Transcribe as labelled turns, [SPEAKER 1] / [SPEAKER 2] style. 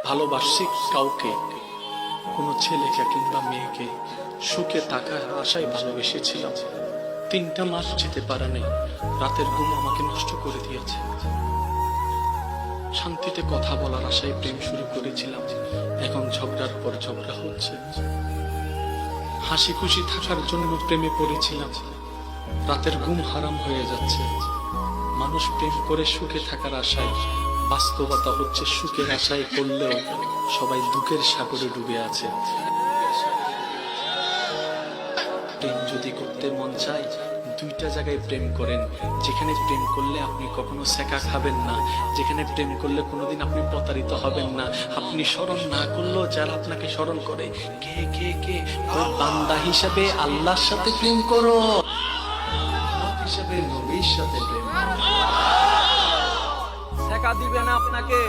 [SPEAKER 1] ভালোবাসছি কাউকে, কোনো ছেলেকে কিংবা মেয়েকে সুখে থাকার আশায় ভালোবেসেছিলাম। 3টা মাস যেতে পারে নাই, রাতের ঘুম আমাকে নষ্ট করে দিয়েছে। শান্তিতে কথা বলার আশায় প্রেম শুরু করেছিলাম, এখন ঝগড়ার পর ঝগড়া হচ্ছে। হাসি খুশি থাকার জন্য প্রেমে পড়েছিলাম, রাতের ঘুম হারাম হয়ে যাচ্ছে। মানুষ প্রেম করে সুখে থাকার আশায়, বাস্তবতা হচ্ছে সুখের আশায় করলেও সবাই দুঃখের সাগরে ডুবে আছে। প্রেম যদি করতে মন চায়, 2টা জায়গায় প্রেম করেন। যেখানে প্রেম করলে আপনি কখনো সেকা খাবেন না, যেখানে প্রেম করলে কোনোদিন আপনি প্রতারিত হবেন না, আপনি স্মরণ না করলেও যারা আপনাকে স্মরণ করে, কে কে কে ওই বান্দা হিসাবে আল্লাহর সাথে প্রেম করো, হিসাবে নবীর সাথে প্রেম করো।
[SPEAKER 2] শেখা দিবে না আপনাকে।